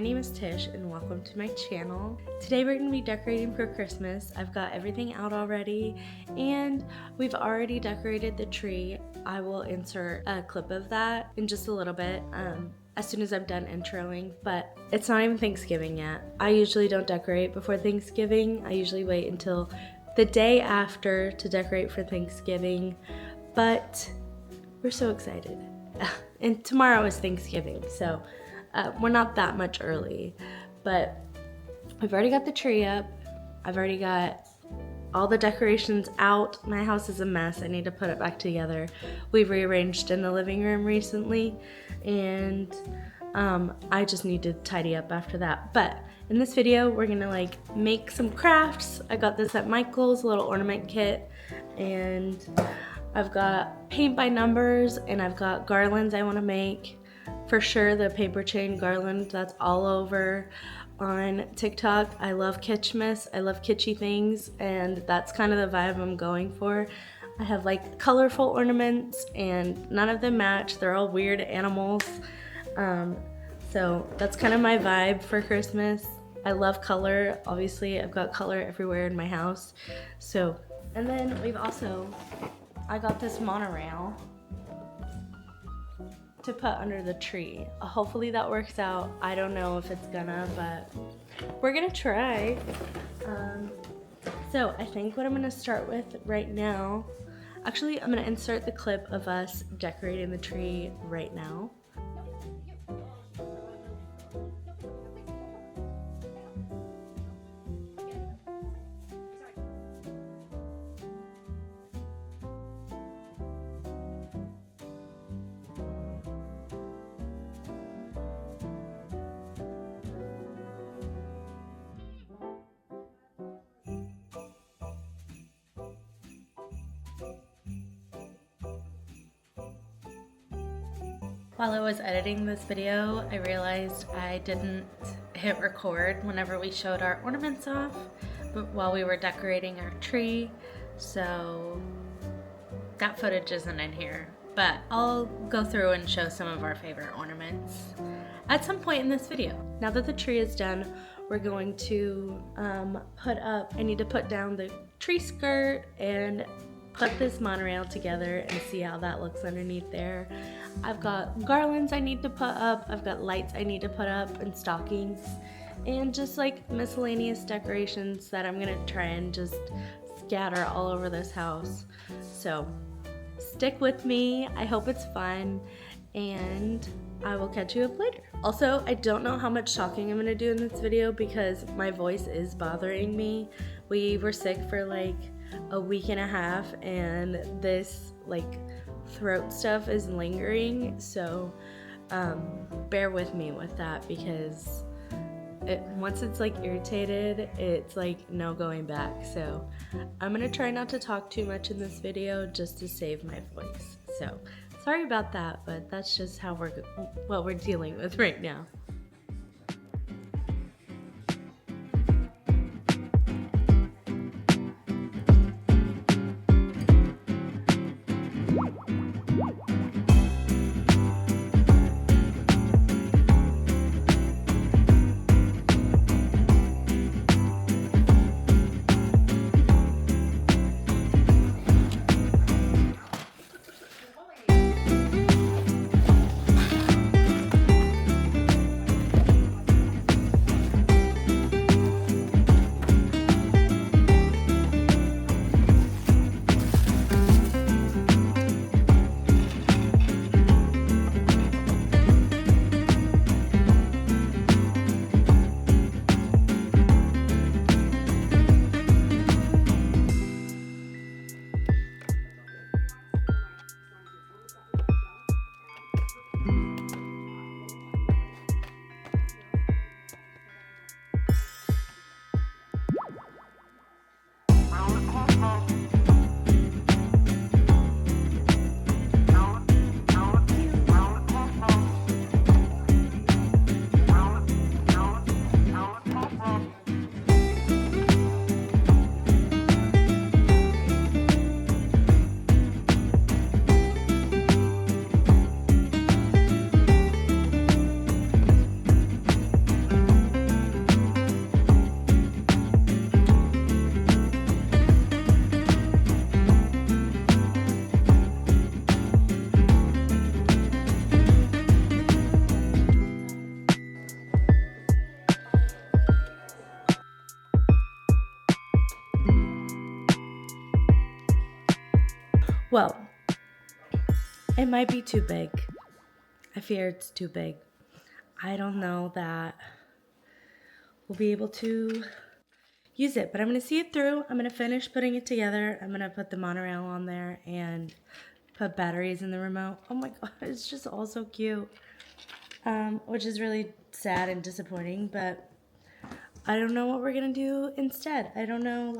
name is Tish and welcome to my channel. Today we're going to be decorating for Christmas. I've got everything out already and we've already decorated the tree. I will insert a clip of that in just a little bit as soon as I'm done introing, but it's not even Thanksgiving yet. I usually don't decorate before Thanksgiving. I usually wait until the day after to decorate for Thanksgiving, but we're so excited. And tomorrow is Thanksgiving, so we're not that much early, but I've already got the tree up. I've already got all the decorations out. My house is a mess. I need to put it back together. We've rearranged in the living room recently, and I just need to tidy up after that. But in this video, we're gonna make some crafts. I got this at Michael's, a little ornament kit, and I've got paint by numbers, and I've got garlands I want to make. For sure, the paper chain garland that's all over on TikTok. I love Kitschmas. I love kitschy things, and that's kind of the vibe I'm going for. I have colorful ornaments, and none of them match. They're all weird animals. So that's kind of my vibe for Christmas. I love color. Obviously, I've got color everywhere in my house. So, and then I got this monorail to put under the tree. Hopefully that works out. I don't know if it's gonna, but we're gonna try. So I think what I'm gonna start with right now, actually I'm gonna insert the clip of us decorating the tree right now. While I was editing this video, I realized I didn't hit record whenever we showed our ornaments off, but while we were decorating our tree, so that footage isn't in here. But I'll go through and show some of our favorite ornaments at some point in this video. Now that the tree is done, we're going to I need to put down the tree skirt and put this monorail together and see how that looks underneath there. I've got garlands I need to put up, I've got lights I need to put up, and stockings, and just miscellaneous decorations that I'm gonna try and just scatter all over this house. So stick with me, I hope it's fun, and I will catch you up later. Also, I don't know how much talking I'm gonna do in this video because my voice is bothering me. We were sick for a week and a half, and this throat stuff is lingering, so bear with me with that because once it's irritated, it's no going back. So I'm gonna try not to talk too much in this video just to save my voice. So sorry about that, but that's just what we're dealing with right now. Well, it might be too big. I fear it's too big. I don't know that we'll be able to use it, but I'm going to see it through. I'm going to finish putting it together. I'm going to put the monorail on there and put batteries in the remote. Oh my god, it's just all so cute. Which is really sad and disappointing, but I don't know what we're going to do instead. I don't know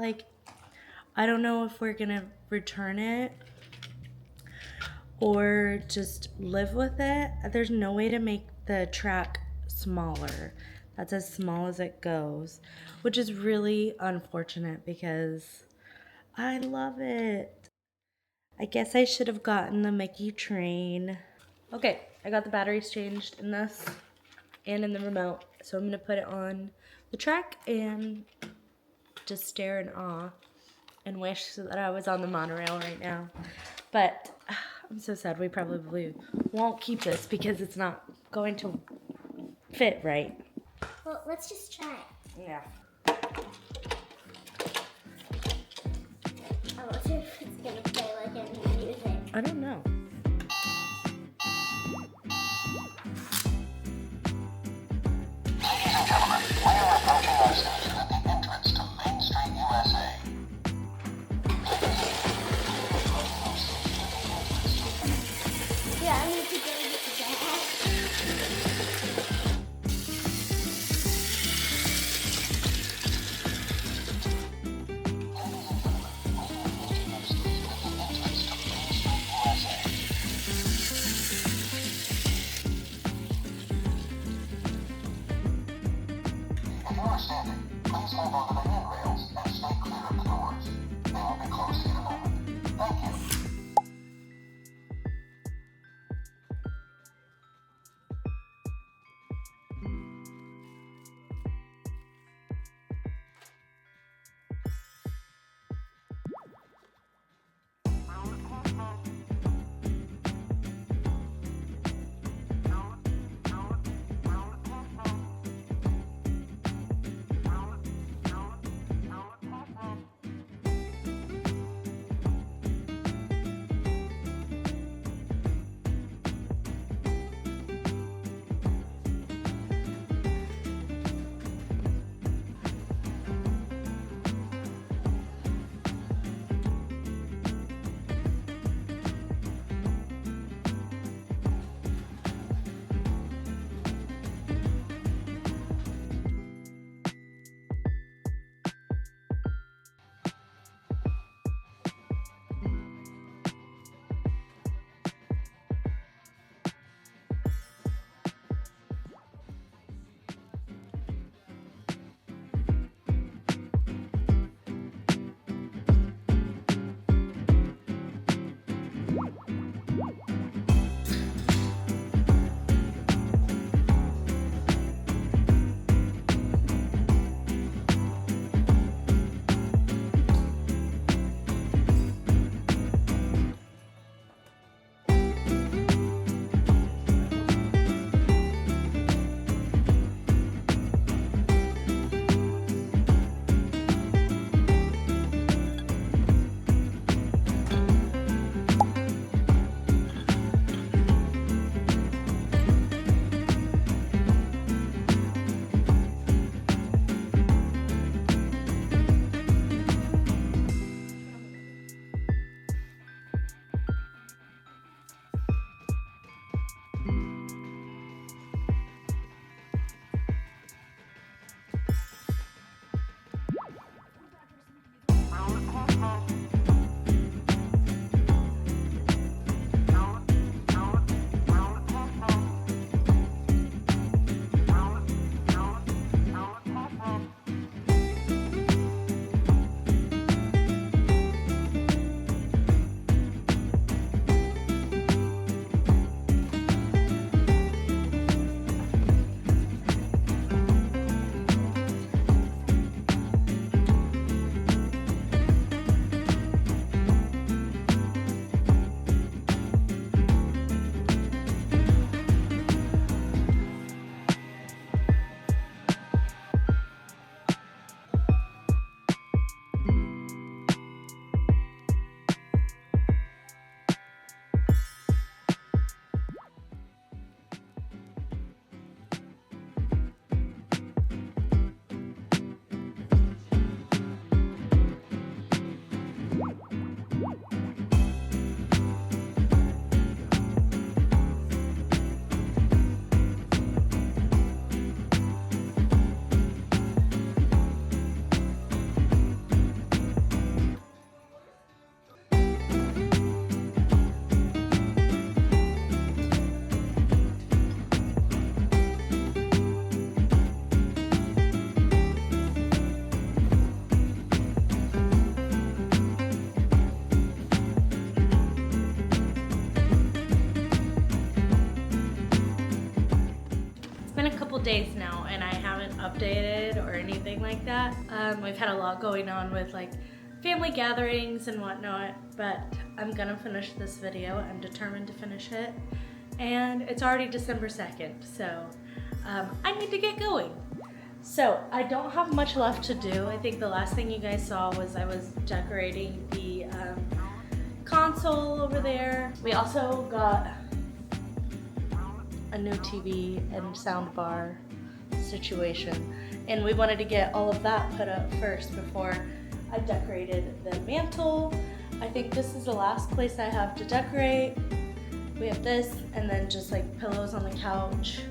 if we're going to return it or just live with it. There's no way to make the track smaller. That's as small as it goes, which is really unfortunate because I love it. I guess I should have gotten the Mickey train. Okay, I got the batteries changed in this and in the remote, so I'm gonna put it on the track and just stare in awe and wish that I was on the monorail right now. But I'm so sad we probably won't keep this because it's not going to fit right. Well, let's just try it. Yeah. I wonder if it's gonna play like any music. I don't know. Ladies and gentlemen, we are approaching our station at the entrance to Main Street, USA. Yeah, I'm gonna keep going with that. Ladies and gentlemen, we are approaching our station at the entrance to Main Street, USA. days now and I haven't updated or anything like that. We've had a lot going on with like family gatherings and whatnot, but I'm gonna finish this video. I'm determined to finish it. And it's already December 2nd, so I need to get going. So I don't have much left to do. I think the last thing you guys saw was I was decorating the console over there. We also got a new TV and sound bar situation, and we wanted to get all of that put up first before I decorated the mantle. I think this is the last place I have to decorate. We have this, and then just like pillows on the couch,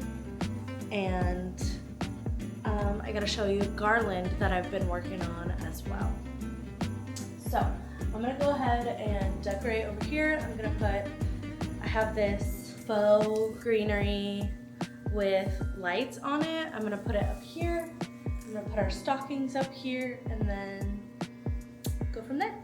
and I gotta show you a garland that I've been working on as well. So I'm gonna go ahead and decorate over here. I'm gonna I have this faux greenery with lights on it. I'm gonna put it up here. I'm gonna put our stockings up here and then go from there.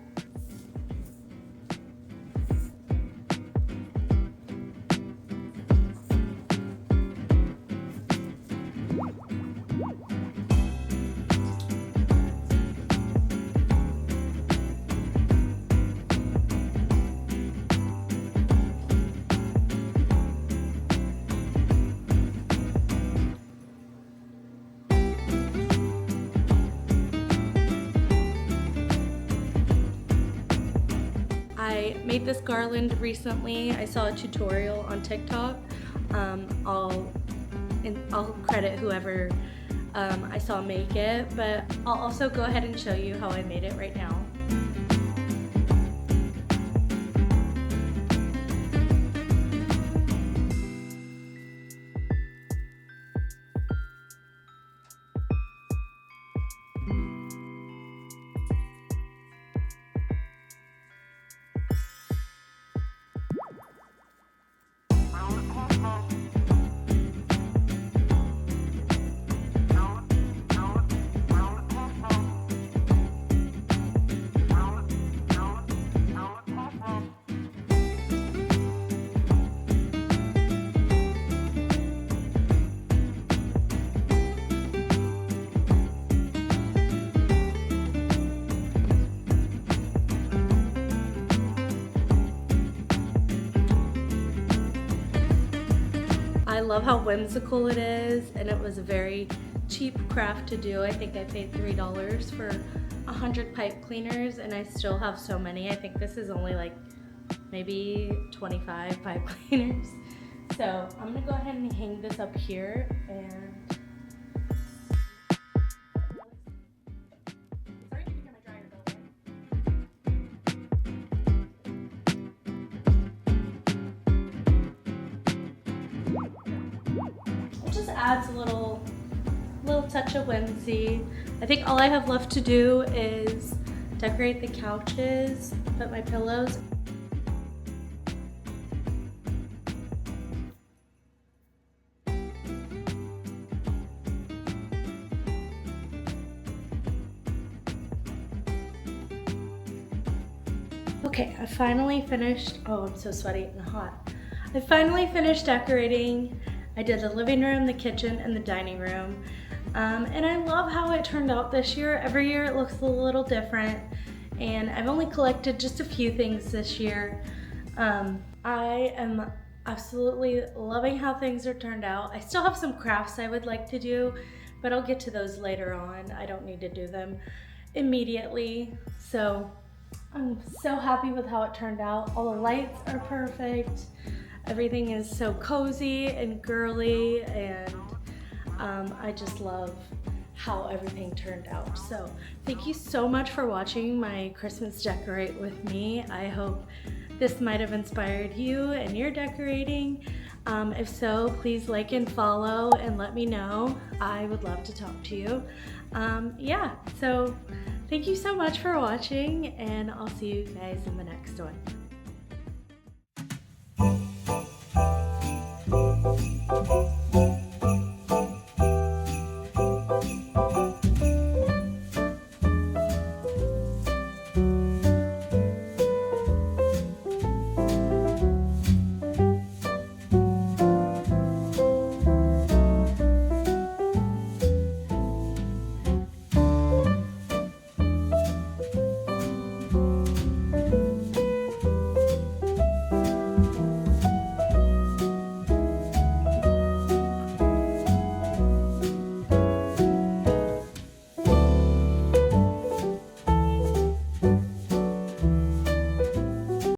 I made this garland recently. I saw a tutorial on TikTok. I'll credit whoever I saw make it, but I'll also go ahead and show you how I made it right now. I love how whimsical it is, and it was a very cheap craft to do. I think I paid $3 for 100 pipe cleaners, and I still have so many. I think this is only like maybe 25 pipe cleaners. So I'm gonna go ahead and hang this up here, and it just adds a little touch of whimsy. I think all I have left to do is decorate the couches, put my pillows. Okay, I finally finished. Oh, I'm so sweaty and hot. I finally finished decorating. I did the living room, the kitchen, and the dining room. And I love how it turned out this year. Every year it looks a little different, and I've only collected just a few things this year. I am absolutely loving how things are turned out. I still have some crafts I would like to do, but I'll get to those later on. I don't need to do them immediately. So I'm so happy with how it turned out. All the lights are perfect. Everything is so cozy and girly, and I just love how everything turned out. So thank you so much for watching my Christmas decorate with me. I hope this might have inspired you and your decorating. If so, please like and follow and let me know. I would love to talk to you. Yeah, so thank you so much for watching, and I'll see you guys in the next one.